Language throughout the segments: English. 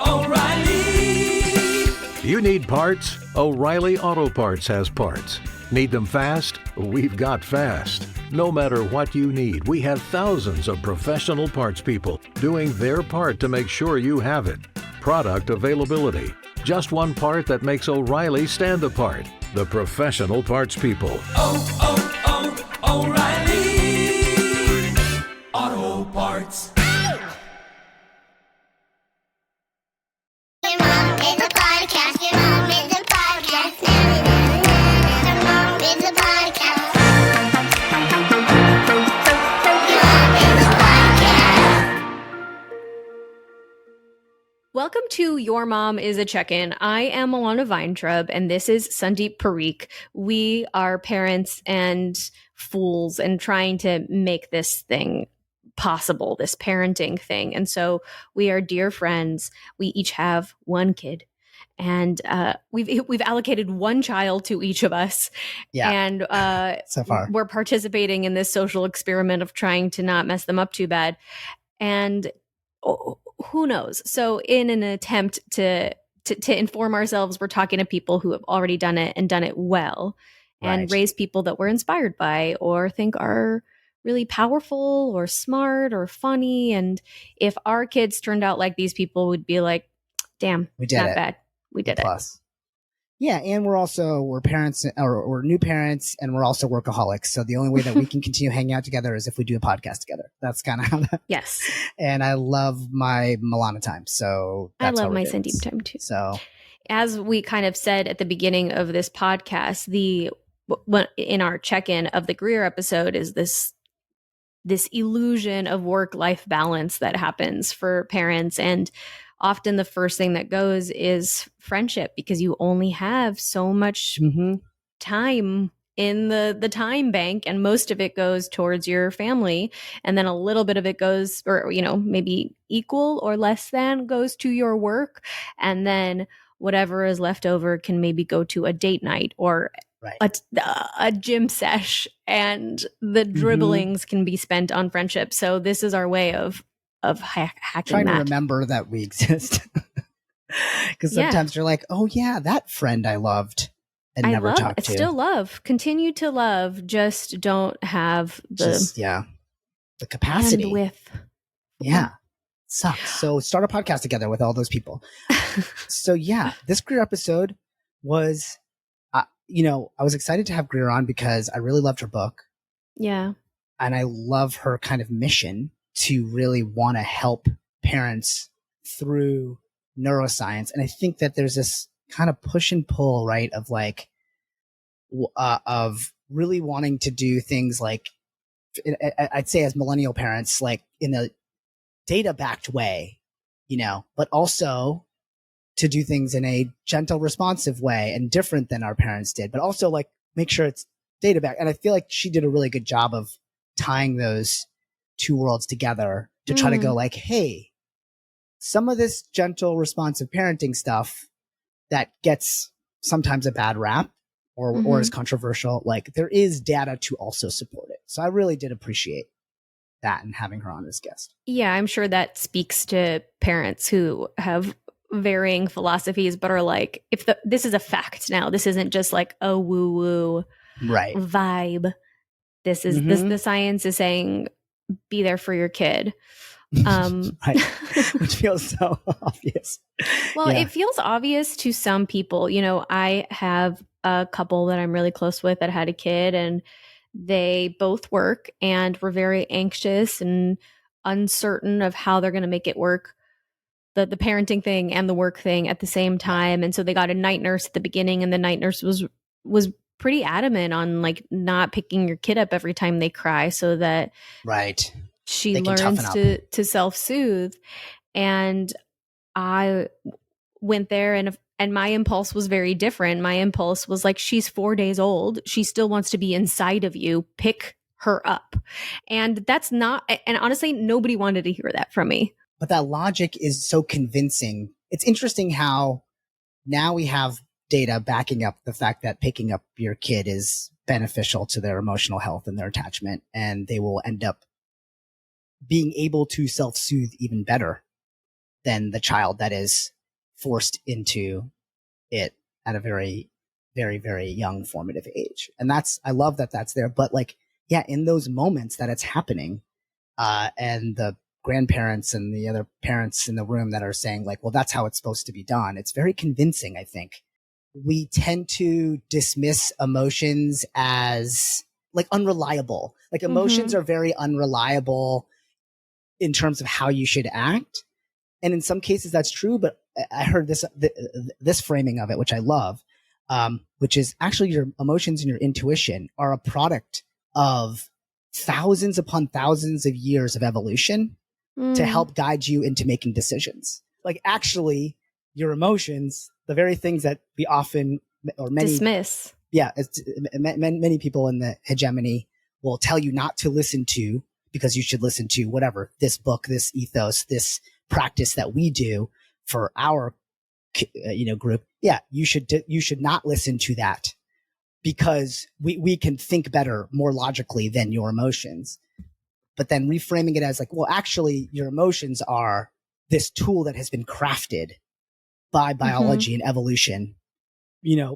O'Reilly! You need parts? O'Reilly Auto Parts has parts. Need them fast? We've got fast. No matter what you need, we have thousands of professional parts people doing their part to make sure you have it. Product availability. Just one part that makes O'Reilly stand apart. The professional parts people. O'Reilly Auto Parts. Your mom is a podcast. Your mom is a podcast. Your mom is a podcast. Your mom is a podcast. Welcome to Your Mom is a Check-In. I am Milana Weintraub, and this is Sandeep Parikh. We are parents and fools and trying to make this thing possible, this parenting thing. And so we are dear friends. We each have one kid, and we've allocated one child to each of us. Yeah. And So far. we're participating in this social experiment of trying to not mess them up too bad. And who knows? So in an attempt to inform ourselves, we're talking to people who have already done it and done it well, and Right. raise people that we're inspired by or think are really powerful or smart or funny. And if our kids turned out like these people, we'd be like, damn, We did not it. bad. We did it. Plus. Yeah, and we're parents, or we're new parents, and we're also workaholics. So the only way that we can continue hanging out together is if we do a podcast together. That's kind of how that. Yes. And I love my Milana time. So I that's love how we're my doing Sandeep this. time too. So As we kind of said at the beginning of this podcast, in our check-in of the Greer episode is this illusion of work-life balance that happens for parents. And often the first thing that goes is friendship, because you only have so much time in the time bank, and most of it goes towards your family, and then a little bit of it goes, or maybe equal or less than, goes to your work, and then whatever is left over can maybe go to a date night or right. a gym sesh, and the dribblings can be spent on friendship. So this is our way of hacking Trying that. to remember that we exist. Because Yeah. sometimes you're like, oh yeah, that friend I loved and never talked to. Still love, continue to love, just don't have the the capacity. bandwidth. Yeah. Sucks. So start a podcast together with all those people. So yeah, this Greer episode was, I was excited to have Greer on because I really loved her book. Yeah. And I love her kind of mission to really want to help parents through neuroscience. And I think that there's this kind of push and pull, right? Of like, of really wanting to do things like, I'd say as millennial parents, like in a data backed way, but also to do things in a gentle, responsive way and different than our parents did, but also like make sure it's data backed. And I feel like she did a really good job of tying those two worlds together to try to go like, hey, some of this gentle, responsive parenting stuff that gets sometimes a bad rap or is controversial, like there is data to also support it. So I really did appreciate that and having her on as guest. Yeah, I'm sure that speaks to parents who have varying philosophies, but are like, this is a fact now. This isn't just like a woo-woo Right. vibe. This is the science is saying, be there for your kid. Right. Which feels so obvious. Well, Yeah. it feels obvious to some people. I have a couple that I'm really close with that had a kid, and they both work and were very anxious and uncertain of how they're going to make it work, the parenting thing and the work thing at the same time. And so they got a night nurse at the beginning, and the night nurse was pretty adamant on like not picking your kid up every time they cry, so that Right. she They can learns toughen to self-soothe. And I went there, and my impulse was very different. My impulse was like, she's 4 days old. She still wants to be inside of you. Pick her up. And that's not, and honestly, nobody wanted to hear that from me. But that logic is so convincing. It's interesting how now we have data backing up the fact that picking up your kid is beneficial to their emotional health and their attachment, and they will end up being able to self-soothe even better than the child that is forced into it at a very, very, very young formative age. And I love that that's there. But like, yeah, in those moments that it's happening, and the grandparents and the other parents in the room that are saying like, well, that's how it's supposed to be done. It's very convincing, I think. We tend to dismiss emotions as like unreliable. Like emotions are very unreliable in terms of how you should act. And in some cases that's true, but I heard this framing of it, which I love, which is actually your emotions and your intuition are a product of thousands upon thousands of years of evolution to help guide you into making decisions. Like actually your emotions, the very things that we often or many dismiss. Yeah. Many people in the hegemony will tell you not to listen to because you should listen to whatever, this book, this ethos, this practice that we do for our, group. Yeah. You should not listen to that because we can think better, more logically than your emotions. But then reframing it as like, well, actually your emotions are this tool that has been crafted by biology and evolution,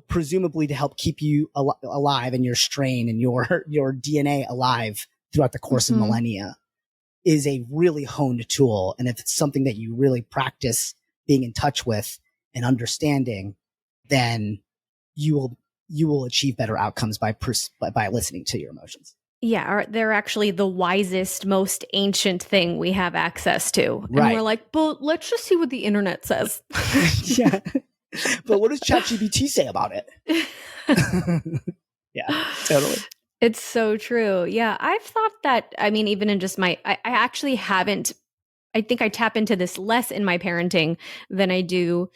presumably to help keep you alive and your strain and your DNA alive throughout the course of millennia, is a really honed tool. And if it's something that you really practice being in touch with and understanding, then you will achieve better outcomes by listening to your emotions. Yeah, they're actually the wisest, most ancient thing we have access to. Right. And we're like, but let's just see what the internet says. Yeah. But what does ChatGPT say about it? Yeah, totally. It's so true. Yeah, I've thought that, I mean, even in just I actually haven't, I think I tap into this less in my parenting than I do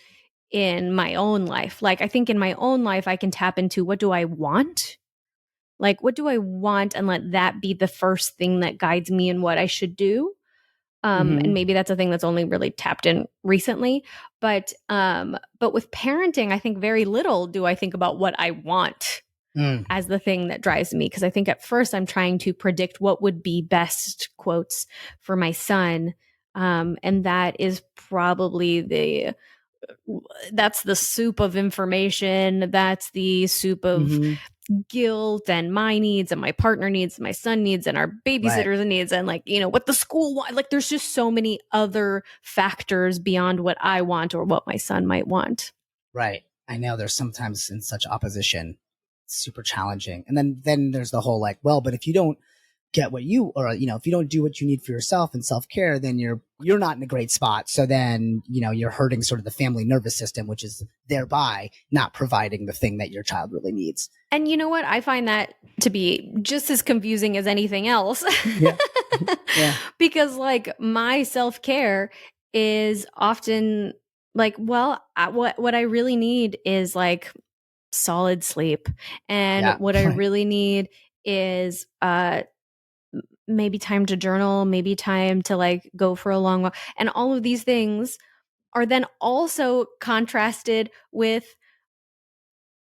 in my own life. Like, I think in my own life, I can tap into what do I want? Like, what do I want? And let that be the first thing that guides me in what I should do. And maybe that's a thing that's only really tapped in recently. But with parenting, I think very little do I think about what I want as the thing that drives me. Because I think at first I'm trying to predict what would be best, quotes, for my son. And that is probably that's the soup of information. That's the soup of guilt and my needs and my partner needs, my son needs, and our babysitter's needs, and what the school want. Like, there's just so many other factors beyond what I want or what my son might want. Right. I know there's sometimes in such opposition, super challenging. And then there's the whole like, well, but if you don't get what if you don't do what you need for yourself and self-care, then you're not in a great spot. So then, you're hurting sort of the family nervous system, which is thereby not providing the thing that your child really needs. And you know what? I find that to be just as confusing as anything else. Yeah. Yeah. Because like my self-care is often like, well, what I really need is like solid sleep. And what I really need is maybe time to journal, maybe time to like go for a long walk. And all of these things are then also contrasted with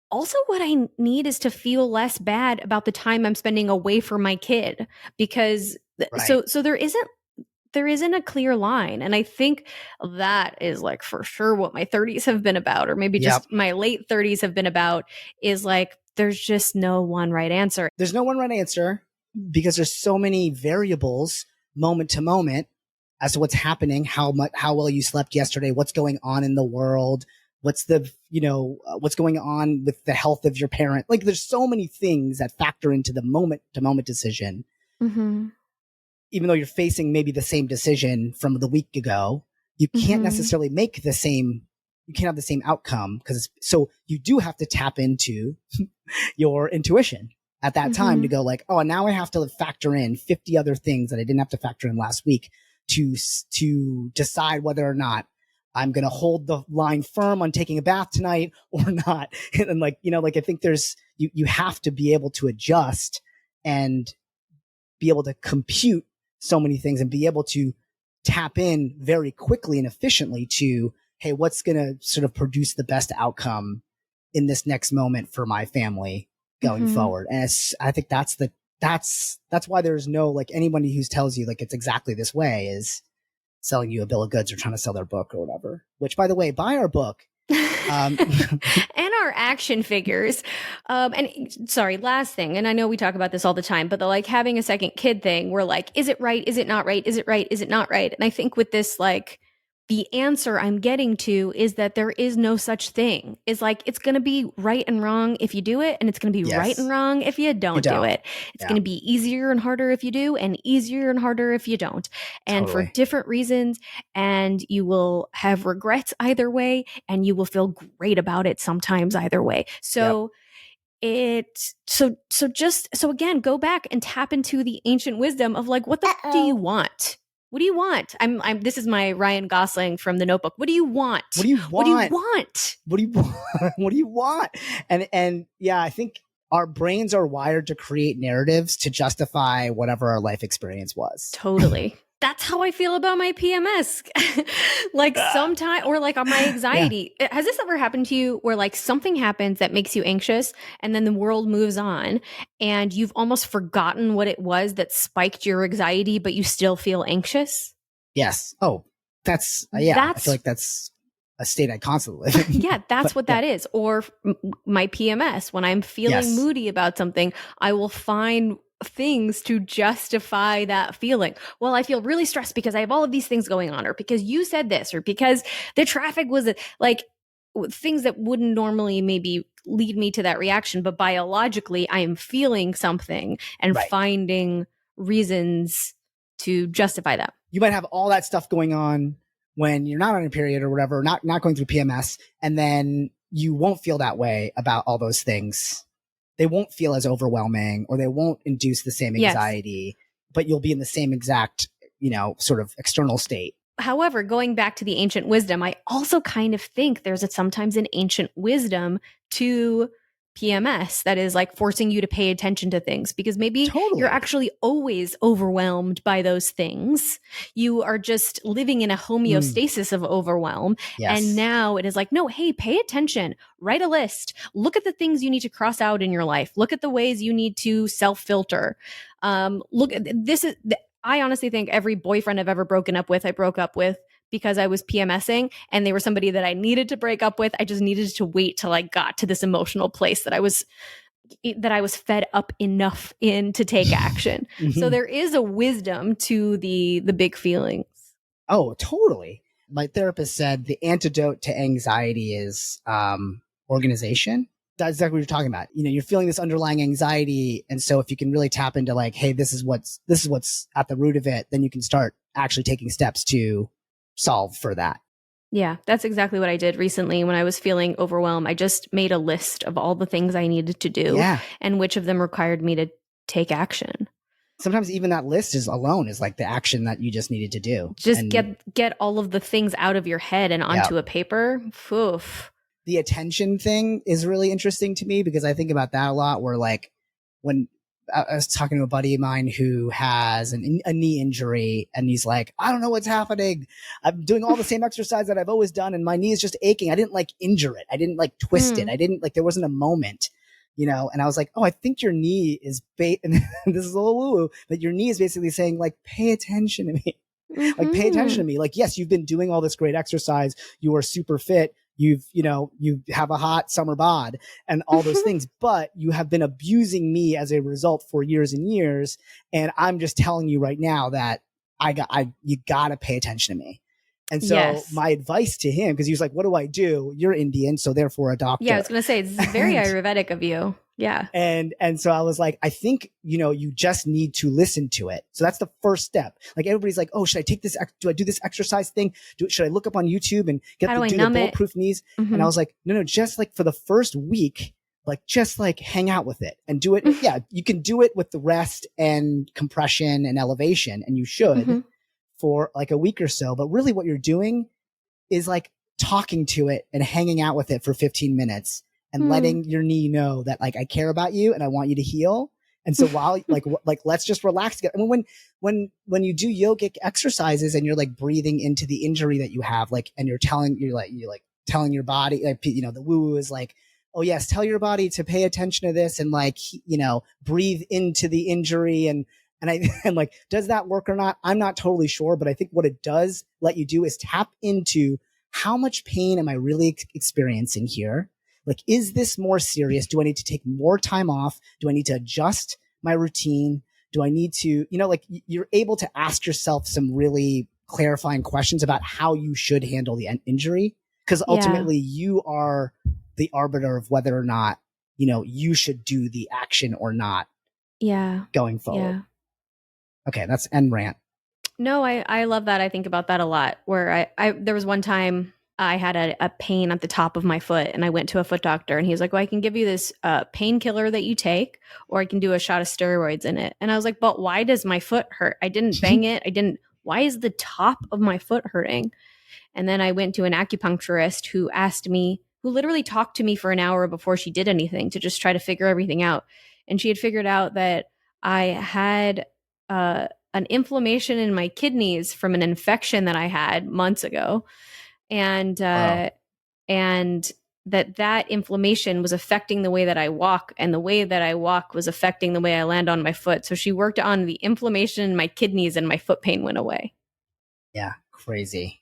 also what I need is to feel less bad about the time I'm spending away from my kid, because so there isn't a clear line. And I think that is like for sure what my 30s have been about, or maybe just my late 30s have been about, is like there's just no one right answer. There's no one right answer because there's so many variables moment to moment as to what's happening, how well you slept yesterday, what's going on in the world, what's what's going on with the health of your parent. Like, there's so many things that factor into the moment to moment decision. Even though you're facing maybe the same decision from the week ago, you can't necessarily make you can't have the same outcome, so you do have to tap into your intuition at that time to go like, oh, now I have to factor in 50 other things that I didn't have to factor in last week to decide whether or not I'm going to hold the line firm on taking a bath tonight or not. And I think you have to be able to adjust and be able to compute so many things and be able to tap in very quickly and efficiently to, hey, what's going to sort of produce the best outcome in this next moment for my family going forward. And I think that's why there's no, like, anybody who tells you like it's exactly this way is selling you a bill of goods or trying to sell their book or whatever. Which, by the way, buy our book. And our action figures. And sorry, last thing. And I know we talk about this all the time, but the like having a second kid thing, we're like, is it right? Is it not right? Is it right? Is it not right? And I think with this, like, the answer I'm getting to is that there is no such thing. Is like, it's going to be right and wrong if you do it, and it's going to be right and wrong if you don't do it. It's going to be easier and harder if you do, and easier and harder if you don't. And for different reasons, and you will have regrets either way, and you will feel great about it sometimes either way. So so again, go back and tap into the ancient wisdom of like, what the f- do you want? What do you want? This is my Ryan Gosling from The Notebook. What do you want? What do you want? What do you want? What do you want? What do you want? And yeah, I think our brains are wired to create narratives to justify whatever our life experience was. Totally. That's how I feel about my PMS. Like sometimes, or like on my anxiety. Yeah. Has this ever happened to you where like something happens that makes you anxious and then the world moves on and you've almost forgotten what it was that spiked your anxiety, but you still feel anxious? Yes. Oh, that's, I feel like that's a state I constantly live in. Yeah, that's what that is. Or my PMS, when I'm feeling moody about something, I will find things to justify that feeling. Well, I feel really stressed because I have all of these things going on, or because you said this, or because the traffic was like things that wouldn't normally maybe lead me to that reaction. But biologically, I am feeling something and finding reasons to justify that. You might have all that stuff going on when you're not on a period or whatever, not going through PMS, and then you won't feel that way about all those things. They won't feel as overwhelming, or they won't induce the same anxiety, but you'll be in the same exact, sort of external state. However, going back to the ancient wisdom, I also kind of think there's sometimes an ancient wisdom to PMS that is like forcing you to pay attention to things, because maybe you're actually always overwhelmed by those things. You are just living in a homeostasis of overwhelm. Yes. And now it is like, no, hey, pay attention, write a list, look at the things you need to cross out in your life. Look at the ways you need to self-filter. Look at this. I honestly think every boyfriend I've ever broken up with, I broke up with because I was PMSing, and they were somebody that I needed to break up with. I just needed to wait till I got to this emotional place that I was fed up enough in to take action. So there is a wisdom to the big feelings. Oh, totally. My therapist said the antidote to anxiety is organization. That's exactly what you're talking about. You're feeling this underlying anxiety. And so if you can really tap into like, hey, this is what's at the root of it, then you can start actually taking steps to solve for that. Yeah, that's exactly what I did recently when I was feeling overwhelmed. I just made a list of all the things I needed to do and which of them required me to take action. Sometimes even that list is like the action that you just needed to do. Just get all of the things out of your head and onto a paper. Oof. The attention thing is really interesting to me, because I think about that a lot, where like when I was talking to a buddy of mine who has a knee injury, and he's like, I don't know what's happening. I'm doing all the same exercise that I've always done, and my knee is just aching. I didn't like injure it. I didn't like twist it. I didn't like, there wasn't a moment, and I was like, oh, I think your knee is, and this is a little woo-woo, but your knee is basically saying like, pay attention to me. Like, pay attention to me. Like, yes, you've been doing all this great exercise. You are super fit. You have a hot summer bod and all those things, but you have been abusing me as a result for years and years. And I'm just telling you right now that you gotta pay attention to me. And so my advice to him, because he was like, what do I do? You're Indian, so therefore a doctor. Yeah, I was going to say, it's very Ayurvedic of you. Yeah. And so I was like, I think, you just need to listen to it. So that's the first step. Like, everybody's like, oh, should I take this? Do I do this exercise thing? Should I look up on YouTube and do the bulletproof knees? And I was like, no, just like for the first week, like just like hang out with it and do it. Yeah. You can do it with the rest and compression and elevation, and you should for like a week or so. But really what you're doing is like talking to it and hanging out with it for 15 minutes. And letting your knee know that like, I care about you and I want you to heal. And so while like, let's just relax together. I mean, when you do yogic exercises and you're like breathing into the injury that you have, like, and you're telling your body, like, the woo woo is like, oh yes, tell your body to pay attention to this and like, breathe into the injury and And like, does that work or not? I'm not totally sure, but I think what it does let you do is tap into how much pain am I really experiencing here? Like, is this more serious? Do I need to take more time off? Do I need to adjust my routine? Do I need to, like you're able to ask yourself some really clarifying questions about how you should handle the injury. Because ultimately you are the arbiter of whether or not, you should do the action or not. Yeah. Going forward. Yeah. Okay. That's end rant. No, I love that. I think about that a lot, where there was one time I had a pain at the top of my foot, and I went to a foot doctor, and he was like, well, I can give you this painkiller that you take, or I can do a shot of steroids in it. And I was like, but why does my foot hurt? I didn't bang it. Why is the top of my foot hurting? And then I went to an acupuncturist who literally talked to me for an hour before she did anything to just try to figure everything out. And she had figured out that I had an inflammation in my kidneys from an infection that I had months ago. And and that inflammation was affecting the way that I walk, and the way that I walk was affecting the way I land on my foot. So she worked on the inflammation in my kidneys, and my foot pain went away. Yeah, crazy.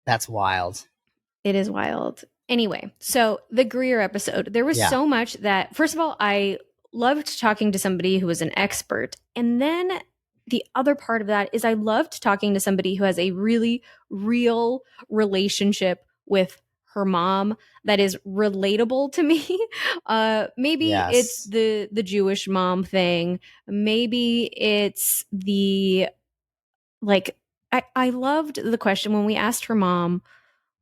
That's wild. It is wild. Anyway, so the Greer episode, there was so much that, first of all, I loved talking to somebody who was an expert. And then the other part of that is I loved talking to somebody who has a really real relationship with her mom that is relatable to me. Maybe it's the Jewish mom thing. Maybe it's the, like, I loved the question when we asked her mom,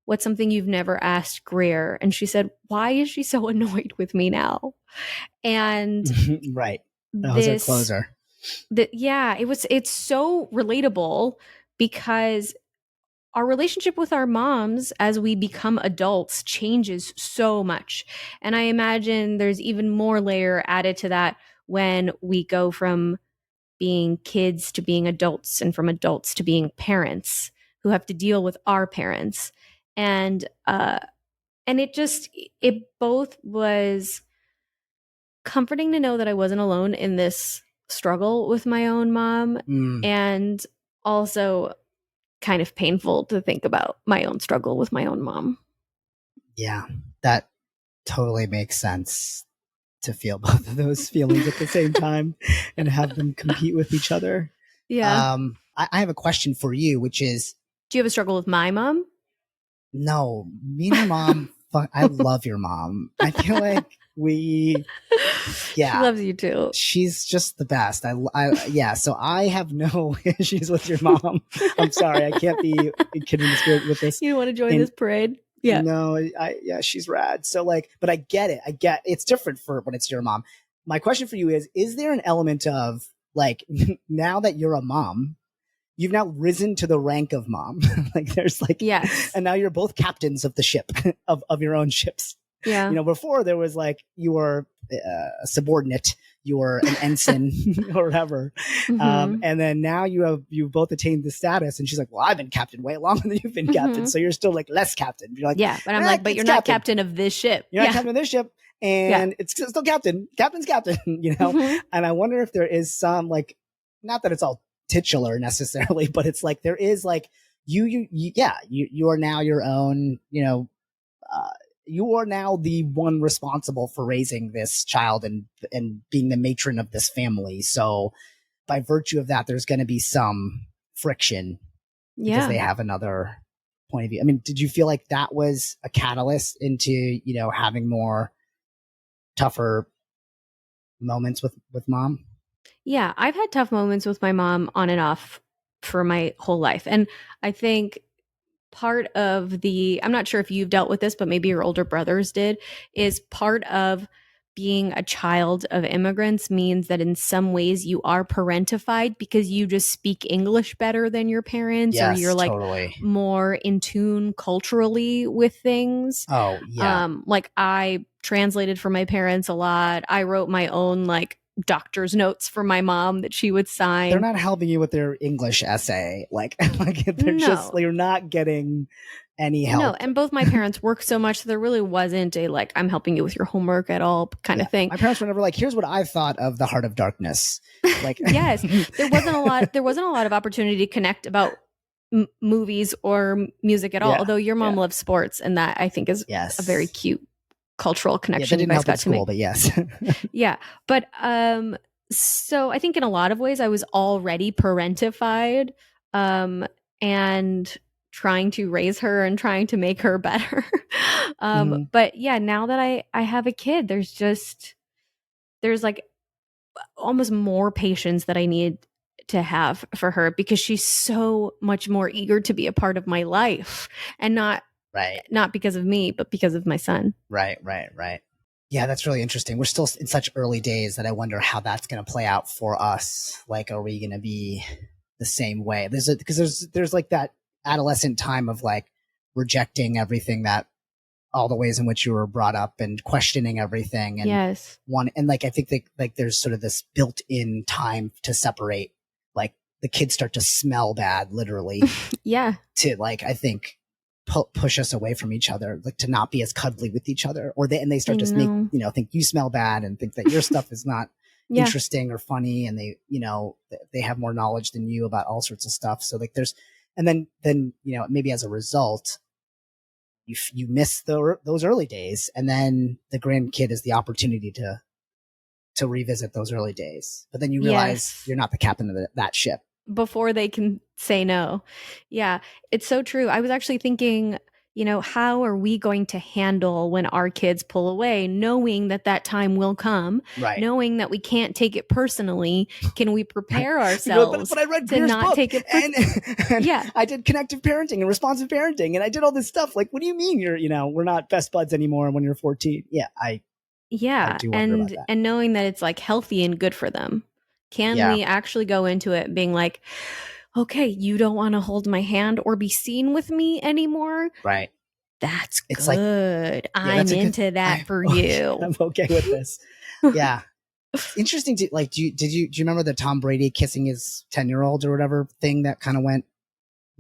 what's something you've never asked Greer? And she said, why is she so annoyed with me now? And right. That was a closer. It's so relatable, because our relationship with our moms as we become adults changes so much. And I imagine there's even more layer added to that when we go from being kids to being adults, and from adults to being parents who have to deal with our parents. And it both was comforting to know that I wasn't alone in this struggle with my own mom, and also kind of painful to think about my own struggle with my own mom. Yeah, that totally makes sense, to feel both of those feelings at the same time and have them compete with each other. Yeah. I have a question for you, which is, do you have a struggle with my mom? No, me and your mom. I love your mom. I feel like she loves you too. She's just the best. So I have no issues with your mom. I'm sorry. I can't be kidding the spirit with this. You don't want to join this parade? Yeah. No, she's rad. So but I get it. It's different for when it's your mom. My question for you is there an element of, like, now that you're a mom, you've now risen to the rank of mom? Like, there's like, yes. And now you're both captains of the ship, of your own ships. Yeah. Before there was like, you were a subordinate, you were an ensign or whatever. And then now you both attained the status, and she's like, well, I've been captain way longer than you've been captain. So you're still like less captain. You're like, yeah, but I'm like, but you're not captain of this ship. You're not captain of this ship. And it's still captain. Captain's captain, And I wonder if there is some, like, not that it's all titular necessarily, but it's like, there is like, you are now your own, you are now the one responsible for raising this child and being the matron of this family. So by virtue of that, there's going to be some friction because they have another point of view. I mean, did you feel like that was a catalyst into, having more tougher moments with mom? Yeah, I've had tough moments with my mom on and off for my whole life. And I think part of I'm not sure if you've dealt with this, but maybe your older brothers did, is part of being a child of immigrants means that in some ways you are parentified because you just speak English better than your parents, or you're like more in tune culturally with things. Oh, yeah. Like, I translated for my parents a lot. I wrote my own like doctor's notes for my mom that she would sign. They're not helping you with their English essay. Like they're just, you're not getting any help. No, and both my parents worked so much, so there really wasn't a like, I'm helping you with your homework at all kind of thing. My parents were never like, here's what I thought of the Heart of Darkness. Like, yes, there wasn't a lot of opportunity to connect about movies or music at all. Yeah, Although your mom loves sports, and that I think is a very cute cultural connection that you didn't guys help at got to school, make. but yes. Yeah, but so I think in a lot of ways I was already parentified, and trying to raise her and trying to make her better. But yeah, now that I have a kid, there's like almost more patience that I need to have for her, because she's so much more eager to be a part of my life, and not because of me, but because of my son. Right. Yeah, that's really interesting. We're still in such early days that I wonder how that's going to play out for us. Like, are we going to be the same way? There's like that adolescent time of like rejecting everything, that all the ways in which you were brought up, and questioning everything. And I think that like there's sort of this built-in time to separate. Like the kids start to smell bad, literally. To like, I think, push us away from each other, like to not be as cuddly with each other, and they start to make, think you smell bad and think that your stuff is not interesting or funny. And they have more knowledge than you about all sorts of stuff. So like and then, maybe as a result, you miss those early days, and then the grandkid is the opportunity to revisit those early days. But then you realize you're not the captain of that ship before they can say no. Yeah, it's so true. I was actually thinking, how are we going to handle when our kids pull away, knowing that time will come, knowing that we can't take it personally? Can we prepare ourselves but I read to Greer's not book, take it and I did connective parenting and responsive parenting, and I did all this stuff. Like, what do you mean we're not best buds anymore when you're 14? I do wonder about that. And knowing that it's like healthy and good for them. Can we actually go into it being like, okay, you don't want to hold my hand or be seen with me anymore? Right. It's good. I'm into that for you. I'm okay with this. Yeah. Interesting. Do you remember the Tom Brady kissing his 10-year-old or whatever thing that kind of went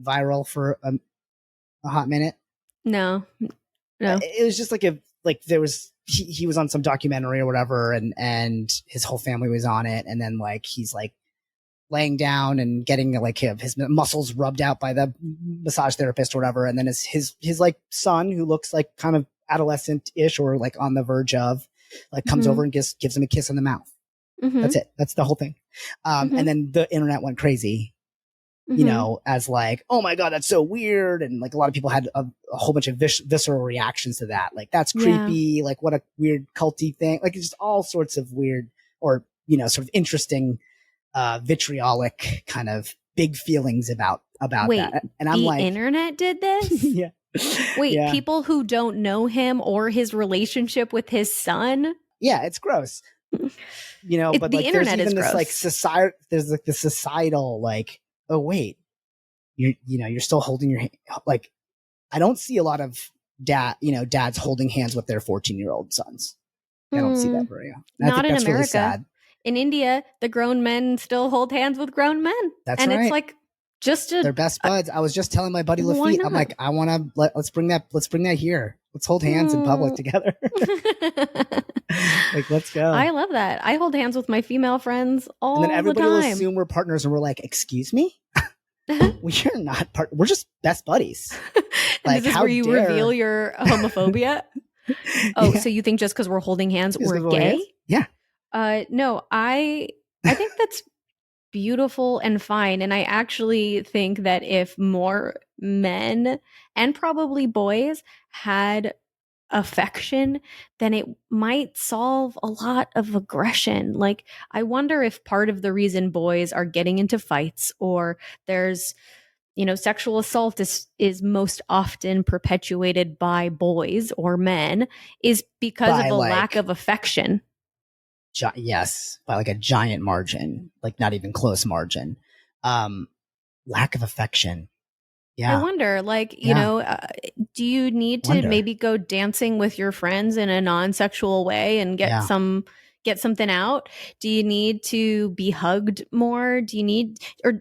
viral for a hot minute? No. It was just there was, he was on some documentary or whatever, and his whole family was on it. And then like, he's like laying down and getting like his muscles rubbed out by the massage therapist or whatever. And then his like son, who looks like kind of adolescent-ish or like on the verge of, like, comes over and gives him a kiss on the mouth. That's it. That's the whole thing. And then the internet went crazy, as like, oh my God, that's so weird. And like a lot of people had a whole bunch of visceral reactions to that. Like, that's creepy. Like, what a weird culty thing. Like, it's just all sorts of weird or, sort of interesting, vitriolic kind of big feelings about that. And I'm like, the internet did this? Yeah. Wait, people who don't know him or his relationship with his son? Yeah, it's gross. But the like, internet there's even is this gross. like there's like the societal, like, oh wait, you're still holding your hand. Like, I don't see a lot of dads holding hands with their 14-year-old sons. I don't see that very often. Not in that's America. Really sad. In India, the grown men still hold hands with grown men. That's right. It's like they're best buds. I was just telling my buddy Lafitte, I'm like, I want to let's bring that here. Let's hold hands in public together. Like, let's go. I love that. I hold hands with my female friends all the time. And then everybody will assume we're partners, and we're like, excuse me? We're not we're just best buddies. Like, this is where you reveal your homophobia? So you think just because we're holding hands, we're gay? Hands? Yeah. No, I think that's beautiful and fine. And I actually think that if more men and probably boys had affection, then it might solve a lot of aggression. Like, I wonder if part of the reason boys are getting into fights, or there's, sexual assault is most often perpetuated by boys or men, is because of a lack of affection. Yes, by like a giant margin, like not even close margin. Lack of affection. Yeah. I wonder, like, do you need to maybe go dancing with your friends in a non-sexual way and get some, get something out? Do you need to be hugged more? Do you need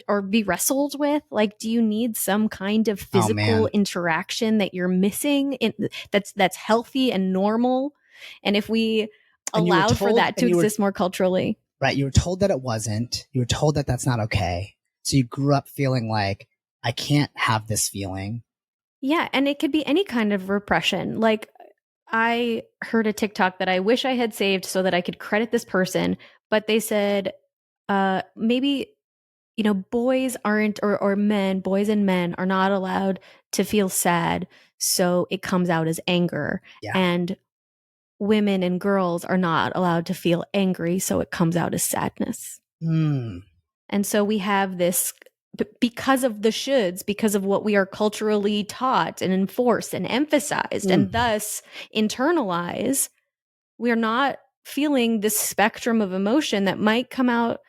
or be wrestled with? Like, do you need some kind of physical interaction that you're missing that's healthy and normal? And if we allowed for that to exist more culturally. Right. You were told that it wasn't. You were told that that's not okay. So you grew up feeling like, I can't have this feeling. Yeah. And it could be any kind of repression. Like, I heard a TikTok that I wish I had saved so that I could credit this person, but they said, maybe, boys aren't, or men, boys and men are not allowed to feel sad. So it comes out as anger. Yeah. And women and girls are not allowed to feel angry. So it comes out as sadness. Mm. And so we have this, because of the shoulds, because of what we are culturally taught and enforced and emphasized, and thus internalize, we're not feeling this spectrum of emotion that might come out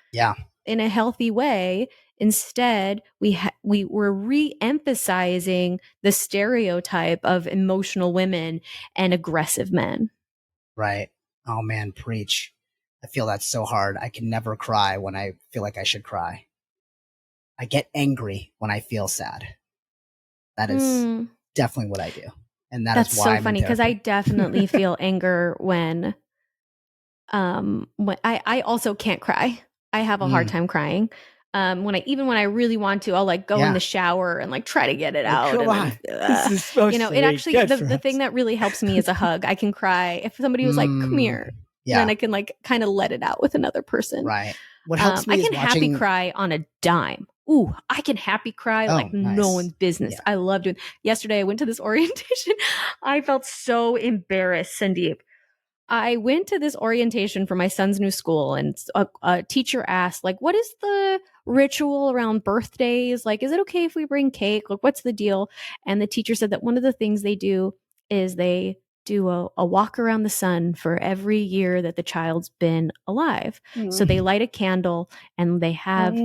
in a healthy way. Instead, we were re-emphasizing the stereotype of emotional women and aggressive men. Right. Oh man, preach. I feel that's so hard. I can never cry when I feel like I should cry. I get angry when I feel sad. That is definitely what I do. And that's why so funny, because I definitely feel anger when I also can't cry. I have a hard time crying. When I really want to, I'll like go in the shower and like try to get it out. Come on. This is supposed to it actually, the thing that really helps me is a hug. I can cry. If somebody was like, come here, then I can like kind of let it out with another person. Right. What helps me I can is happy cry on a dime. Ooh, I can happy cry like no one's business. I love doing. Yesterday, I went to this orientation. I felt so embarrassed, Sandeep. I went to this orientation for my son's new school, and a teacher asked, like, what is the ritual around birthdays? Like, is it okay if we bring cake? Like, what's the deal? And the teacher said that one of the things they do is they do a walk around the sun for every year that the child's been alive. So they light a candle and they have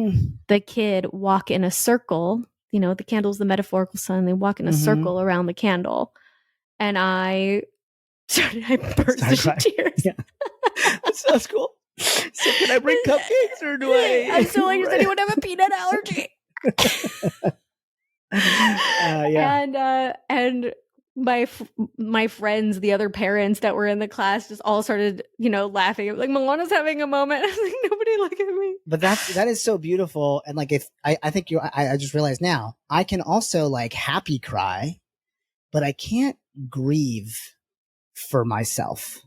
the kid walk in a circle. The candle's the metaphorical sun. They walk in a circle around the candle. And I burst into tears. Yeah. That sounds cool. So can I bring cupcakes or do I? I'm so like, does anyone have a peanut allergy? And my friends, the other parents that were in the class, just all started, laughing. Like, Milana's having a moment. I was like, nobody look at me. But that is so beautiful. And like, if I think I just realized now, I can also like happy cry, but I can't grieve for myself.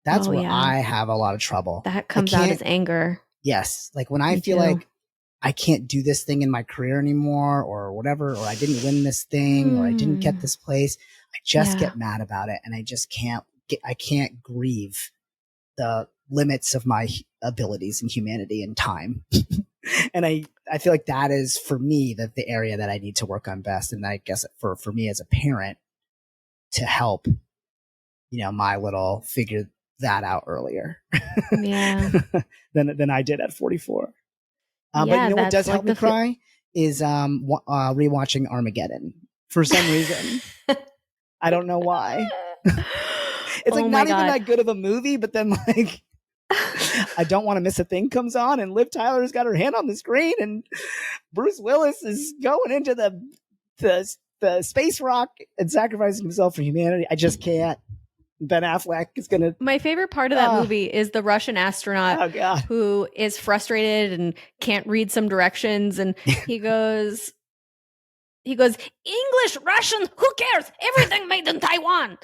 That's where I have a lot of trouble. That comes out as anger. Yes. Like when I feel like I can't do this thing in my career anymore or whatever, or I didn't win this thing or I didn't get this place, I just get mad about it. And I just can't grieve the limits of my abilities and humanity and time. And I feel like that is for me the area that I need to work on best. And I guess for me as a parent to help, my little figure that out earlier than I did at 44. But what does help me cry is rewatching Armageddon for some reason. I don't know why. It's like not even that good of a movie, but then like I don't want to miss a thing comes on and Liv Tyler's got her hand on the screen and Bruce Willis is going into the space rock and sacrificing himself for humanity. I just can't. Ben Affleck is going to... My favorite part of that movie is the Russian astronaut who is frustrated and can't read some directions. And he goes, English, Russian, who cares? Everything made in Taiwan.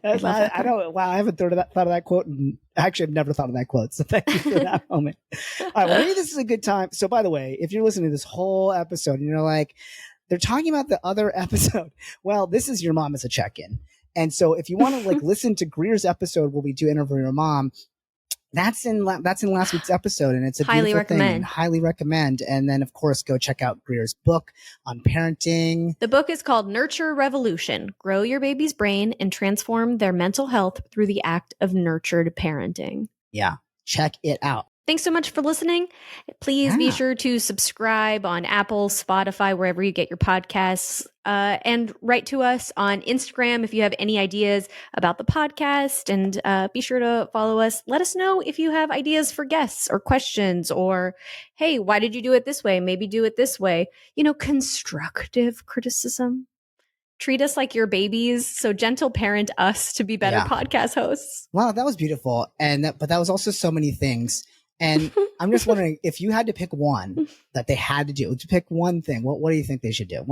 I don't... Wow, I haven't thought of that quote. And actually, I've never thought of that quote. So thank you for that moment. All right, well, maybe this is a good time. So by the way, if you're listening to this whole episode and you're like, they're talking about the other episode. Well, this is Your Mom as a Check-In. And so if you want to like listen to Greer's episode where we do interview your mom, that's in last week's episode. And it's a highly recommend. Thing. Highly recommend. And then of course, go check out Greer's book on parenting. The book is called Nurture Revolution: Grow Your Baby's Brain and Transform Their Mental Health Through the Act of Nurtured Parenting. Yeah. Check it out. thanks so much for listening. Please be sure to subscribe on Apple, Spotify, wherever you get your podcasts, and write to us on Instagram if you have any ideas about the podcast. And be sure to follow us. Let us know if you have ideas for guests or questions, or, hey, why did you do it this way? Maybe do it this way. Constructive criticism. Treat us like your babies. So gentle parent us to be better podcast hosts. Wow, that was beautiful. But that was also so many things. And I'm just wondering, if you had to pick one that they had to do, to pick one thing, what do you think they should do?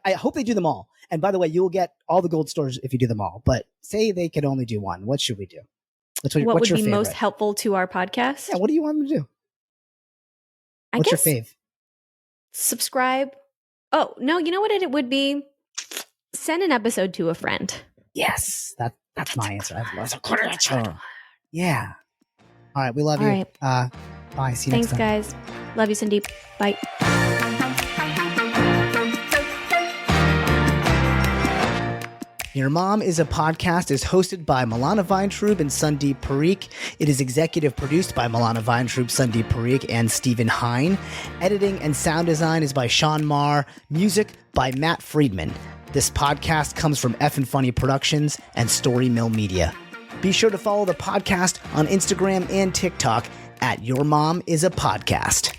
I hope they do them all. And by the way, you'll get all the gold stars if you do them all. But say they could only do one. What should we do? What would be favorite? Most helpful to our podcast? Yeah, what do you want them to do? What's your fave? Subscribe. Oh, no, you know what it would be? Send an episode to a friend. Yes, that's my answer. Yeah. All right, we love you. Right. Bye. See you next time. Thanks, guys. Love you, Sandeep. Bye. Your Mom is a Podcast is hosted by Milana Weintraub and Sandeep Parikh. It is executive produced by Milana Weintraub, Sandeep Parikh, and Stephen Hine. Editing and sound design is by Sean Marr. Music by Matt Friedman. This podcast comes from Effin' Funny Productions and Story Mill Media. Be sure to follow the podcast on Instagram and TikTok at Your Mom is a Podcast.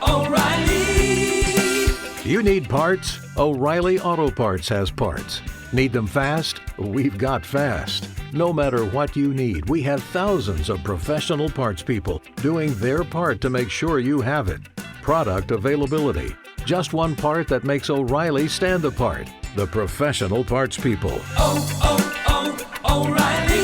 O'Reilly! You need parts? O'Reilly Auto Parts has parts. Need them fast? We've got fast. No matter what you need, we have thousands of professional parts people doing their part to make sure you have it. Product availability. Just one part that makes O'Reilly stand apart. The professional parts people. O'Reilly!